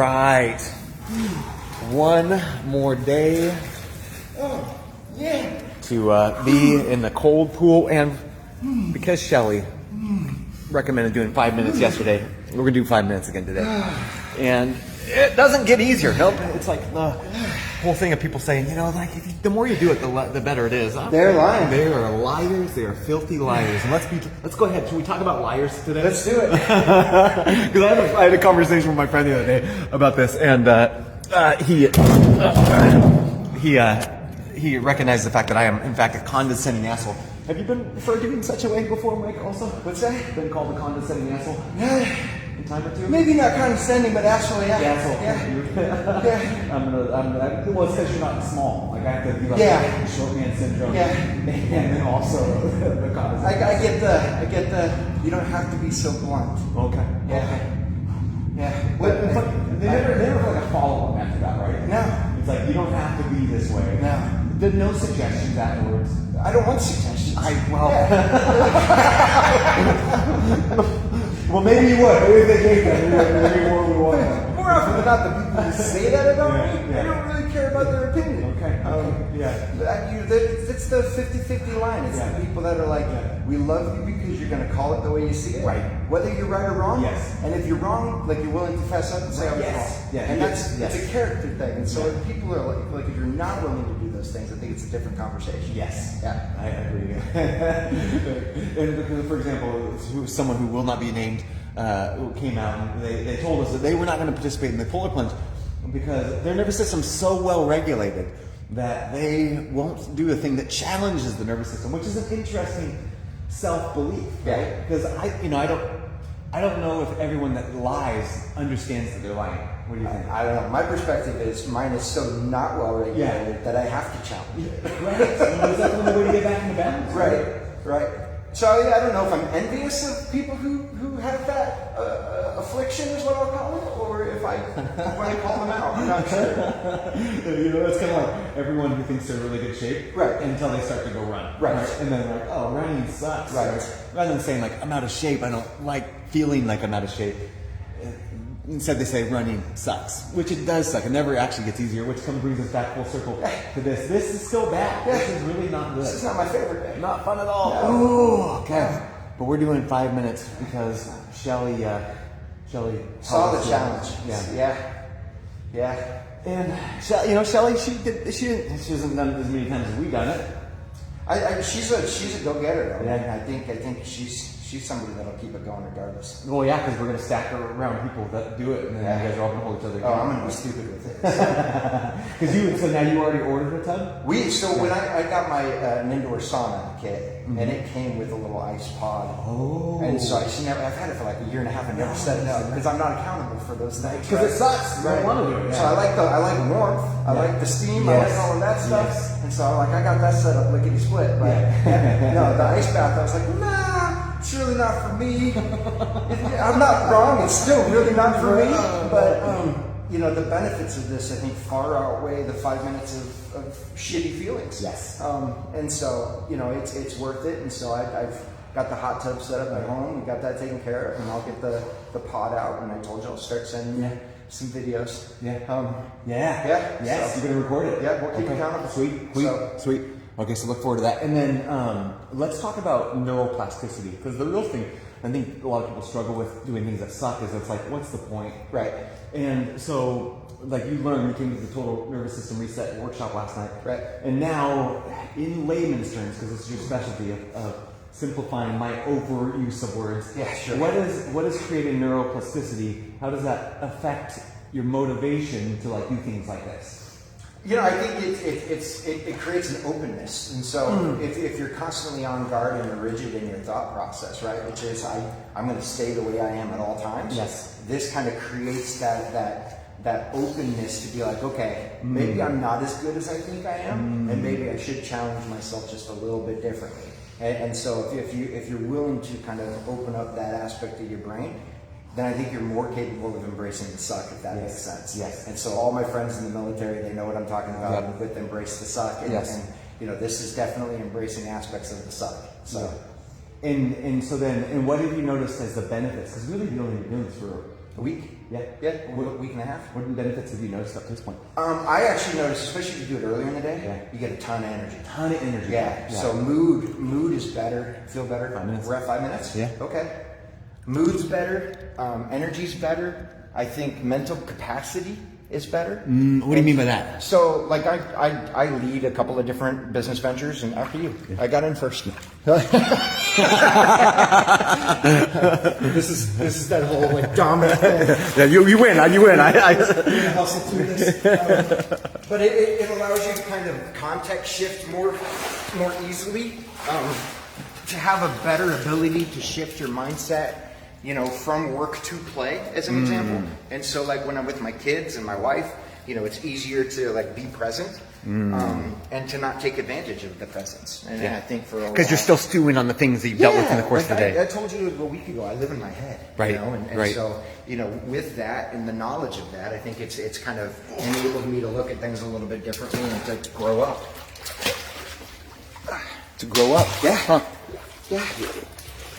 right. One more day to be in the cold pool, and because Shelly recommended doing 5 minutes yesterday, we're gonna do 5 minutes again today. And it doesn't get easier. Nope. It's like the whole thing of people saying, you know, like the more you do it, the better it is. They're lying. They are liars. They are filthy liars. And let's go ahead. Should we talk about liars today? Let's do it. Because I had a conversation with my friend the other day about this, and he recognized the fact that I am, in fact, a condescending asshole. Have you been referred to in such a way before, Mike, also? What's that? Been called a condescending asshole? A time or two? Maybe not condescending, but asshole, yeah. Well, it's because you're not small. Like, I have to do like short man syndrome. Yeah. And then also the condescending. I get the, you don't have to be so blunt. Okay. Yeah. They never like a follow-up after that, right? No. It's like, you don't have to be this way. No. There's no suggestions afterwards. I don't want suggestions. Well, maybe you would. Maybe if they gave that, maybe more would want that. More often than not, the people who say that about me, they don't really care about their opinion. It's the 50-50 line. It's the people that are like, we love you because you're going to call it the way you see it. Right. Whether you're right or wrong. Yes. And if you're wrong, like, you're willing to fess up and say, I was wrong. Yeah. And it's a character thing. And so if people are like, if you're not willing to do those things, I think it's a different conversation. Yes. Yeah. I agree. And for example, someone who will not be named who came out and they told us that they were not going to participate in the polar plunge because their nervous system's so well regulated that they won't do a thing that challenges the nervous system, which is an interesting self-belief, right? Because I don't know if everyone that lies understands that they're lying. What do you think? I don't know. My perspective is mine is so not well regulated that I have to challenge it. Right. Is that the only way to get back into balance? Right. So I don't know if I'm envious of people who have that affliction, is what I'll call it, or if I want to call them out. I'm not sure. It's kind of like everyone who thinks they're in really good shape, right? Until they start to go run, right? And then like, oh, running sucks, right? Rather than saying like, I'm out of shape, I don't like feeling like I'm out of shape. Instead, they say running sucks, which it does suck. It never actually gets easier, which brings us back full circle to this. This is still bad. This is really not good. This is not my favorite day. Not fun at all. No. Ooh, okay. But we're doing 5 minutes because Shelly saw the challenge. Yeah. And Shelly, she hasn't done it as many times as we've done it. She's a go-getter though. Yeah. I think she's somebody that'll keep it going regardless. Well, yeah, because we're going to stack her around people that do it, and then you guys are all going to hold each other accountable. I'm going to be stupid with it. So now you already ordered a tub? When I got my an indoor sauna kit, and it came with a little ice pod. Oh. And so I've had it for like a year and a half and never set it up because I'm not accountable for those things. Because it sucks. You don't want to do it. So I like warmth. I like the steam. I like all of that stuff. Yes. And so I got that set up lickety split. But no, the ice bath, I was like, nah, it's really not for me. I'm not wrong. It's still really not for me. But the benefits of this, I think, far outweigh the 5 minutes of shitty feelings. Yes. And so, it's worth it. And so I've got the hot tub set up at home. We got that taken care of, and I'll get the pod out. And I told you I'll start sending you some videos. Yes. So, You're gonna record it. Yeah, we'll keep it accountable. Sweet. Okay, so look forward to that. And then let's talk about neuroplasticity, because the real thing I think a lot of people struggle with doing things that suck is it's like, what's the point? Right. And so, like you came to the total nervous system reset workshop last night. Right. And now, in layman's terms, because it's your specialty of simplifying my overuse of words. Yeah, sure. What is creating neuroplasticity? How does that affect your motivation to do things like this? I think it creates an openness, and so if you're constantly on guard and rigid in your thought process, right, which is I'm going to stay the way I am at all times. Yes. This kind of creates that openness to be like, okay, maybe I'm not as good as I think I am, and maybe I should challenge myself just a little bit differently. And so if you're willing to kind of open up that aspect of your brain, then I think you're more capable of embracing the suck, if that makes sense. Yes. And so all my friends in the military, they know what I'm talking about with embrace the suck. And, this is definitely embracing aspects of the suck. So, and what have you noticed as the benefits? Because really, you've only been doing this for a week. A week and a half. What benefits have you noticed up to this point? I actually noticed, especially if you do it earlier in the day, you get a ton of energy. Yeah. So mood is better. Feel better. 5 minutes. We're at 5 minutes. Yeah. Okay. Mood's better. Energy's better. I think mental capacity is better. What do you mean by that? So, like, I lead a couple of different business ventures, and after you, I got in first. This is that whole like dominant thing. Yeah, you win. You win. I'm gonna hustle through this. But it allows you to kind of context shift more easily, to have a better ability to shift your mindset, from work to play, as an example. And so, like, when I'm with my kids and my wife, it's easier to like be present, and to not take advantage of the presence. And I think for because you're still stewing on the things that you've dealt with in the course of the day. I told you a week ago, I live in my head, right? And so, with that and the knowledge of that, I think it's kind of enabled me to look at things a little bit differently and to grow up. To grow up, yeah, huh. Yeah.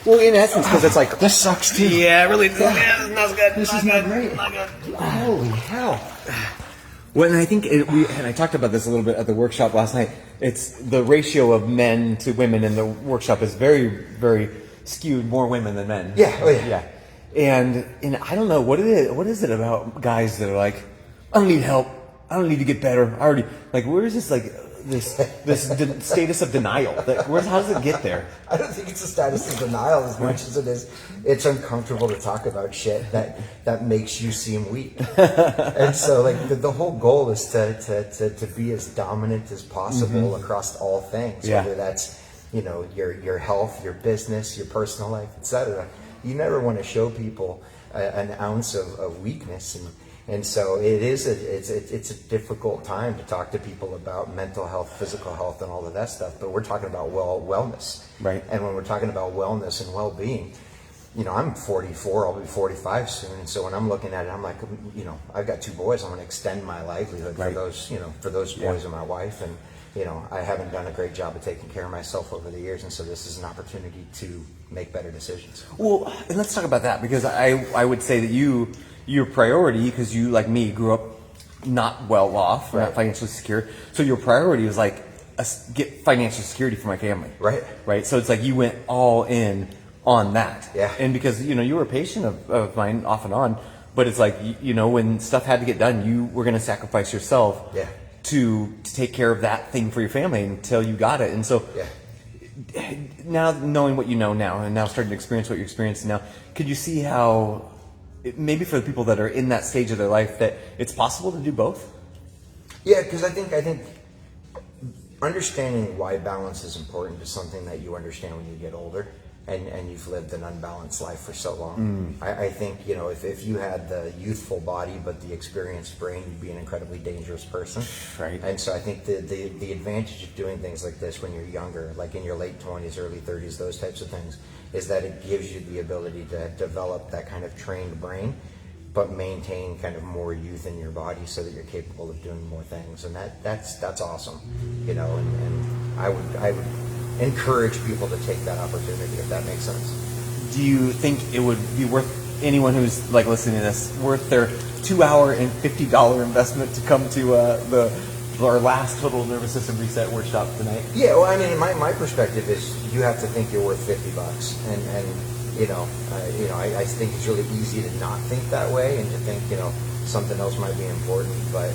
Well, in essence, because it's like this sucks too. Yeah, really. Yeah, not good. This is not great. Not good. Holy hell. Well, and I think and I talked about this a little bit at the workshop last night. It's the ratio of men to women in the workshop is very, very skewed, more women than men. Yeah, oh yeah. Yeah. And I don't know what it is. What is it about guys that are like, I don't need help. I don't need to get better. I already where is this this status of denial? How does it get there? I don't think it's a status of denial as much as it is. It's uncomfortable to talk about shit that makes you seem weak. And so, like, the whole goal is to be as dominant as possible across all things, whether that's your health, your business, your personal life, etc. You never want to show people an ounce of weakness. And so it's a difficult time to talk to people about mental health, physical health, and all of that stuff. But we're talking about wellness, right? And when we're talking about wellness and well-being, I'm 44. I'll be 45 soon. And so when I'm looking at it, I'm like, I've got 2 boys. I'm going to extend my livelihood for those boys and my wife. And I haven't done a great job of taking care of myself over the years. And so this is an opportunity to make better decisions. Well, and let's talk about that, because I would say that your priority, because you, like me, grew up not well off, not financially secure. So your priority was like get financial security for my family, right. So it's like you went all in on that, And because you were a patient of mine off and on, but it's like when stuff had to get done, you were going to sacrifice yourself, to take care of that thing for your family until you got it. And so now, knowing what you know now, and now starting to experience what you're experiencing now, could you see how? Maybe for the people that are in that stage of their life, that it's possible to do both? Yeah, because I think understanding why balance is important is something that you understand when you get older, and you've lived an unbalanced life for so long. I think if you had the youthful body but the experienced brain, you'd be an incredibly dangerous person. Right. And so I think the advantage of doing things like this when you're younger, like in your late 20s, early 30s, those types of things, is that it gives you the ability to develop that kind of trained brain, but maintain kind of more youth in your body so that you're capable of doing more things. And that's awesome, And I would encourage people to take that opportunity, if that makes sense. Do you think it would be worth anyone who's like listening to this, worth their $2-hour and $50 investment to come to our last total nervous system reset workshop tonight? Yeah, well, I mean, my perspective is you have to think you're worth $50, and I think it's really easy to not think that way and to think something else might be important. But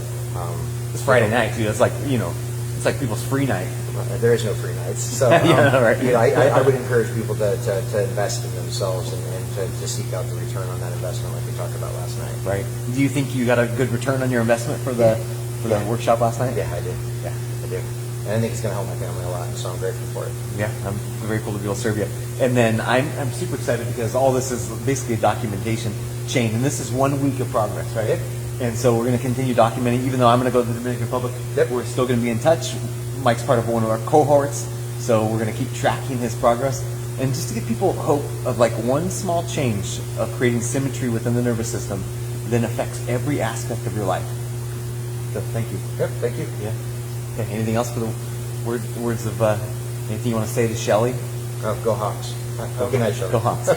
it's Friday night too. It's like it's like people's free night. There is no free nights, so right. I would encourage people to invest in themselves and to seek out the return on that investment, like we talked about last night. Right. Do you think you got a good return on your investment for the workshop last night? Yeah, I did. Yeah, I do. And I think it's going to help my family a lot, so I'm grateful for it. Yeah, I'm grateful to be able to serve you. And then I'm super excited because all this is basically a documentation chain, and this is 1 week of progress, right? Yep. And so we're going to continue documenting, even though I'm going to go to the Dominican Republic. Yep. We're still going to be in touch. Mike's part of one of our cohorts, so we're going to keep tracking his progress. And just to give people hope of like one small change of creating symmetry within the nervous system, then affects every aspect of your life. So thank you. Yep, thank you. Yeah. Okay, anything else for the words of anything you want to say to Shelly? Oh, go Hawks. Good night, Sean. Go Hawks.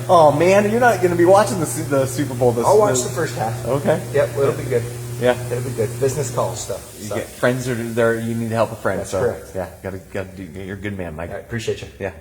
Oh man, you're not going to be watching the Super Bowl this. I'll watch the first half. Okay. Yep, it'll be good. Yeah. It'll be good. Business calls stuff. You So. get friends are there. You need help with friends. That's so correct. Yeah, gotta do. You're a good man, Mike. I appreciate you. Yeah.